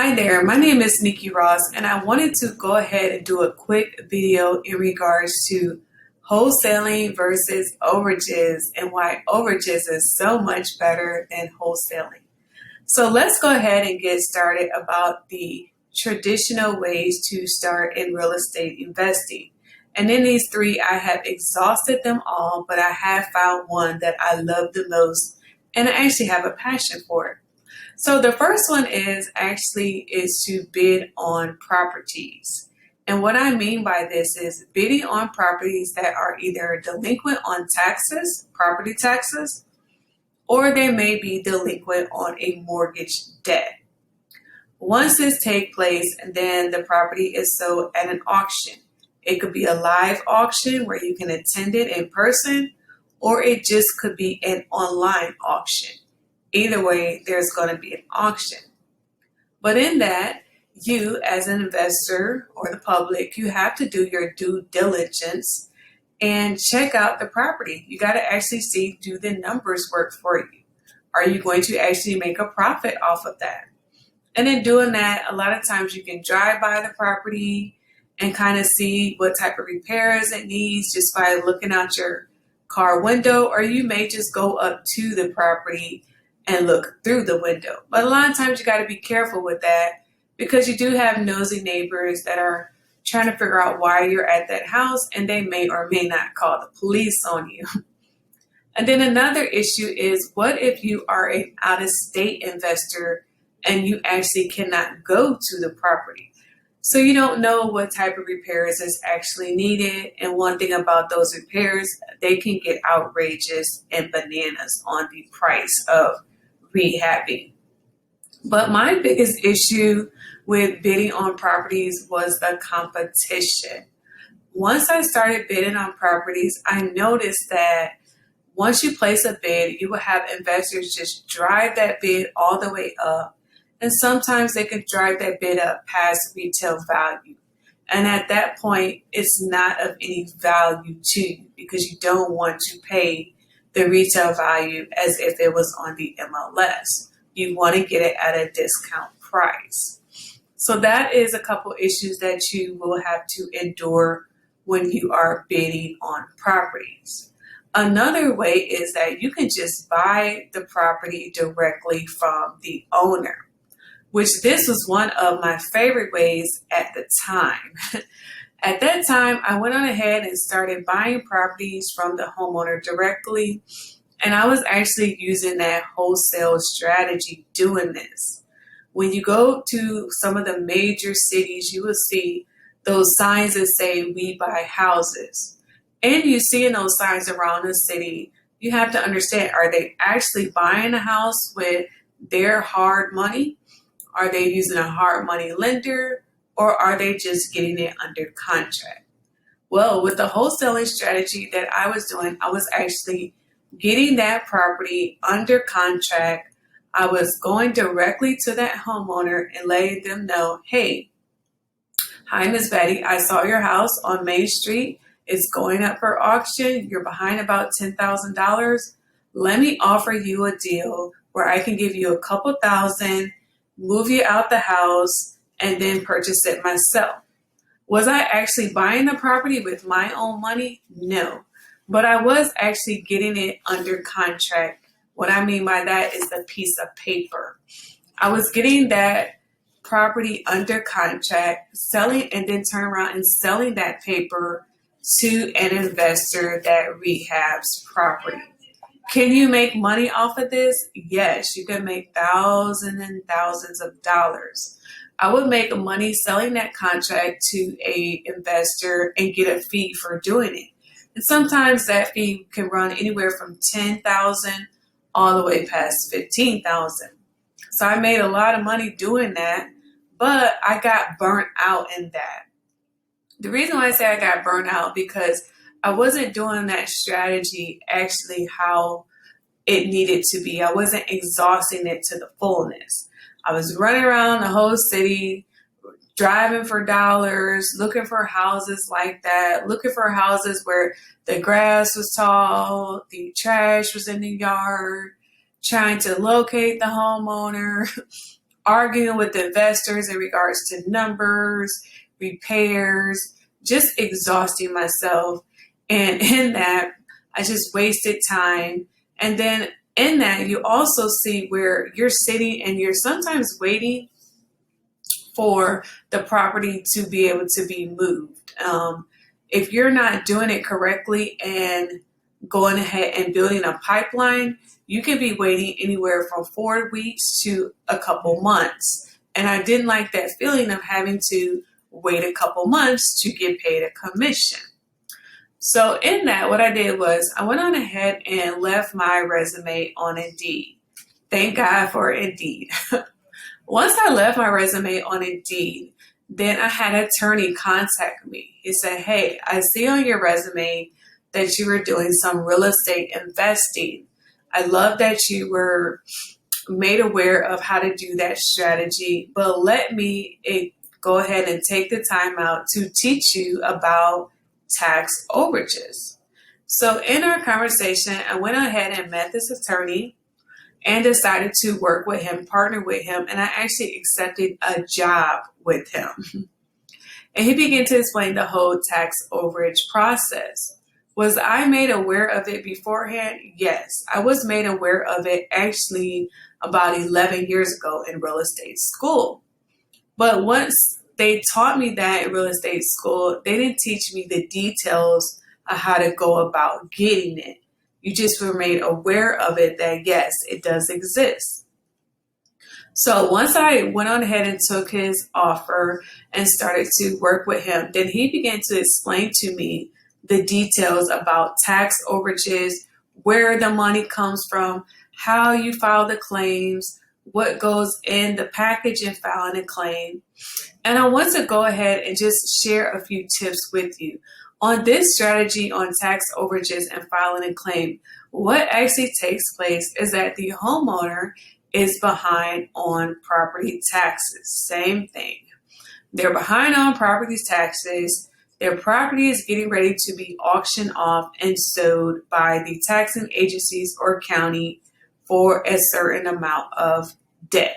Hi there, my name is Nikki Ross, and I wanted to go ahead and do a quick video in regards to wholesaling versus overages and why overages is so much better than wholesaling. So let's go ahead and get started about the traditional ways to start in real estate investing. And in these three, I have exhausted them all, but I have found one that I love the most, and I actually have a passion for it. So the first one is to bid on properties. And what I mean by this is bidding on properties that are either delinquent on taxes, property taxes, or they may be delinquent on a mortgage debt. Once this takes place, then the property is sold at an auction. It could be a live auction where you can attend it in person, or it just could be an online auction. Either way, there's going to be an auction. But in that, you as an investor or the public, you have to do your due diligence and check out the property. You got to actually see, do the numbers work for you? Are you going to actually make a profit off of that? And in doing that, a lot of times you can drive by the property and kind of see what type of repairs it needs just by looking out your car window, or you may just go up to the property and look through the window. But a lot of times you got to be careful with that because you do have nosy neighbors that are trying to figure out why you're at that house, and they may or may not call the police on you. And then another issue is, what if you are an out-of-state investor and you actually cannot go to the property? So you don't know what type of repairs is actually needed. And one thing about those repairs, they can get outrageous and bananas on the price of rehabbing. But my biggest issue with bidding on properties was the competition. Once I started bidding on properties, I noticed that once you place a bid, you will have investors just drive that bid all the way up. And sometimes they can drive that bid up past retail value. And at that point, it's not of any value to you because you don't want to pay the retail value as if it was on the MLS. You want to get it at a discount price. So that is a couple issues that you will have to endure when you are bidding on properties. Another way is that you can just buy the property directly from the owner, which this was one of my favorite ways at the time. At that time, I went on ahead and started buying properties from the homeowner directly, and I was actually using that wholesale strategy doing this. When you go to some of the major cities, you will see those signs that say, "We buy houses." And you see in those signs around the city, you have to understand, are they actually buying a house with their hard money? Are they using a hard money lender, or are they just getting it under contract? Well, with the wholesaling strategy that I was doing, I was actually getting that property under contract. I was going directly to that homeowner and letting them know, "Hey, hi, Miss Betty, I saw your house on Main Street. It's going up for auction. You're behind about $10,000. Let me offer you a deal where I can give you a couple thousand, move you out the house, and then purchase it myself." Was I actually buying the property with my own money? No. But I was actually getting it under contract. What I mean by that is the piece of paper. I was getting that property under contract, selling, and then turn around and selling that paper to an investor that rehabs property. Can you make money off of this? Yes, you can make thousands and thousands of dollars. I would make money selling that contract to a investor and get a fee for doing it. And sometimes that fee can run anywhere from $10,000 all the way past $15,000. So I made a lot of money doing that, but I got burnt out in that. The reason why I say I got burnt out because I wasn't doing that strategy actually how it needed to be. I wasn't exhausting it to the fullness. I was running around the whole city, driving for dollars, looking for houses like that, looking for houses where the grass was tall, the trash was in the yard, trying to locate the homeowner, arguing with investors in regards to numbers, repairs, just exhausting myself. And in that, I just wasted time. And then in that, you also see where you're sitting and you're sometimes waiting for the property to be able to be moved. If you're not doing it correctly and going ahead and building a pipeline, you can be waiting anywhere from 4 weeks to a couple months. And I didn't like that feeling of having to wait a couple months to get paid a commission. So in that, what I did was I went on ahead and left my resume on Indeed. Thank God for Indeed. Once I left my resume on Indeed, then I had an attorney contact me. He said, hey, I see on your resume that you were doing some real estate investing. I love that you were made aware of how to do that strategy, but let me go ahead and take the time out to teach you about tax overages. So in our conversation, I went ahead and met this attorney and decided to work with him, partner with him, and I actually accepted a job with him. And he began to explain the whole tax overage process. Was I made aware of it beforehand? Yes, I was made aware of it actually about 11 years ago in real estate school. But once they taught me that in real estate school, they didn't teach me the details of how to go about getting it. You just were made aware of it that yes, it does exist. So once I went on ahead and took his offer and started to work with him, then he began to explain to me the details about tax overages, where the money comes from, how you file the claims, what goes in the package in filing a claim. And I want to go ahead and just share a few tips with you. On this strategy on tax overages and filing a claim, what actually takes place is that the homeowner is behind on property taxes. Same thing. They're behind on property taxes. Their property is getting ready to be auctioned off and sold by the taxing agencies or county for a certain amount of debt.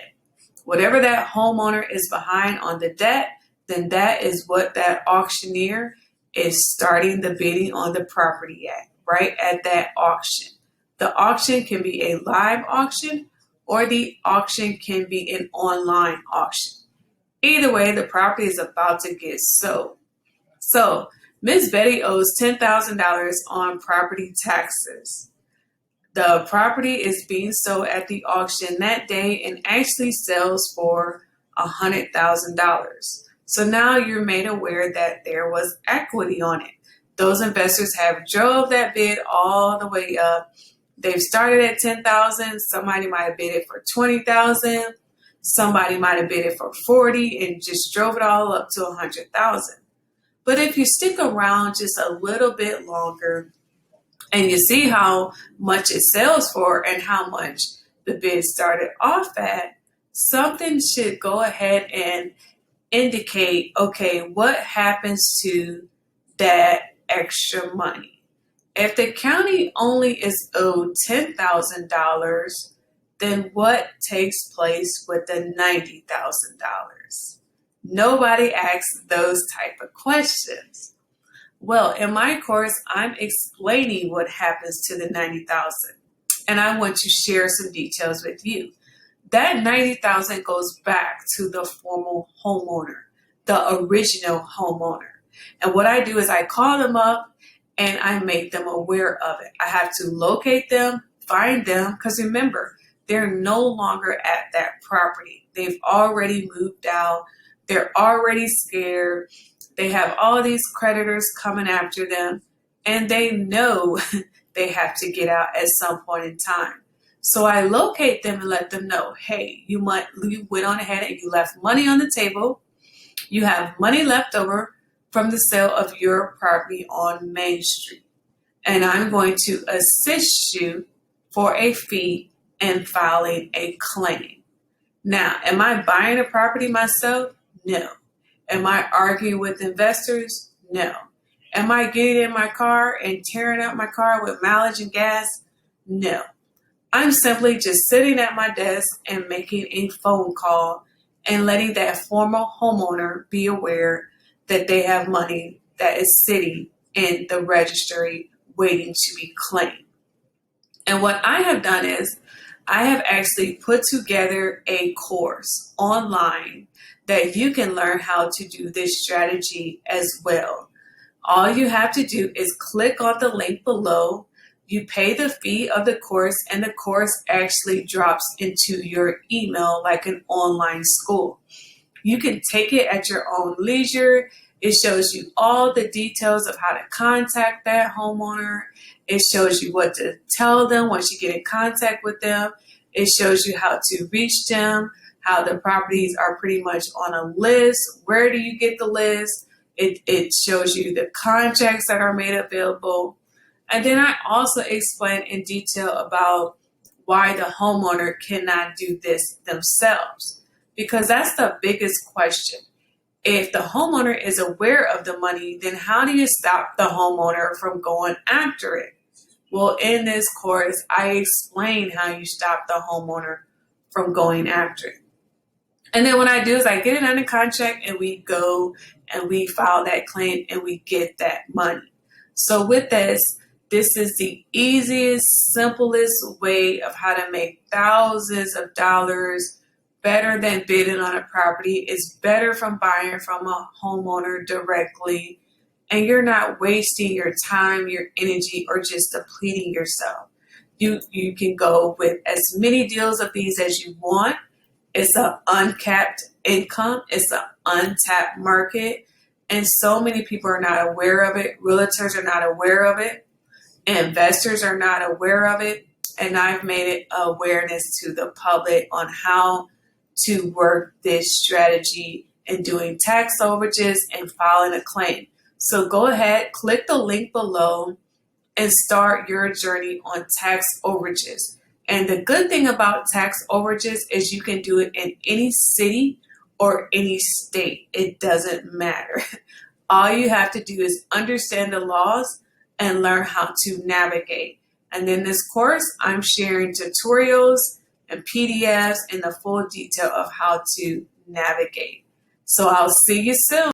Whatever that homeowner is behind on the debt, then that is what that auctioneer is starting the bidding on the property at, right at that auction. The auction can be a live auction or the auction can be an online auction. Either way, the property is about to get sold. So Miss Betty owes $10,000 on property taxes. The property is being sold at the auction that day and actually sells for $100,000. So now you're made aware that there was equity on it. Those investors have drove that bid all the way up. They've started at $10,000. Somebody might have bid it for $20,000. Somebody might have bid it for $40,000 and just drove it all up to $100,000. But if you stick around just a little bit longer and you see how much it sells for and how much the bid started off at, something should go ahead and indicate, okay, what happens to that extra money? If the county only is owed $10,000, then what takes place with the $90,000? Nobody asks those type of questions. Well, in my course, I'm explaining what happens to the $90,000, and I want to share some details with you. That $90,000 goes back to the formal homeowner, the original homeowner. And what I do is I call them up and I make them aware of it. I have to locate them, find them, because remember, they're no longer at that property. They've already moved out. They're already scared. They have all these creditors coming after them, and they know they have to get out at some point in time. So I locate them and let them know, hey, you went on ahead and you left money on the table. You have money left over from the sale of your property on Main Street. And I'm going to assist you for a fee in filing a claim. Now, am I buying a property myself? No. Am I arguing with investors? No. Am I getting in my car and tearing up my car with mileage and gas? No. I'm simply just sitting at my desk and making a phone call and letting that former homeowner be aware that they have money that is sitting in the registry waiting to be claimed. And what I have done is I have actually put together a course online that you can learn how to do this strategy as well. All you have to do is click on the link below. You pay the fee of the course, and the course actually drops into your email like an online school. You can take it at your own leisure. It shows you all the details of how to contact that homeowner. It shows you what to tell them once you get in contact with them. It shows you how to reach them, how the properties are pretty much on a list. Where do you get the list? It shows you the contracts that are made available. And then I also explain in detail about why the homeowner cannot do this themselves, because that's the biggest question. If the homeowner is aware of the money, then how do you stop the homeowner from going after it? Well, in this course, I explain how you stop the homeowner from going after it. And then what I do is I get it under contract and we go and we file that claim and we get that money. So with this is the easiest, simplest way of how to make thousands of dollars better than bidding on a property. It's better from buying from a homeowner directly, and you're not wasting your time, your energy, or just depleting yourself. You can go with as many deals of these as you want. It's an uncapped income. It's an untapped market. And so many people are not aware of it. Realtors are not aware of it. Investors are not aware of it. And I've made it awareness to the public on how to work this strategy in doing tax overages and filing a claim. So go ahead, click the link below and start your journey on tax overages. And the good thing about tax overages is you can do it in any city or any state. It doesn't matter. All you have to do is understand the laws and learn how to navigate. And in this course, I'm sharing tutorials and PDFs and the full detail of how to navigate. So I'll see you soon.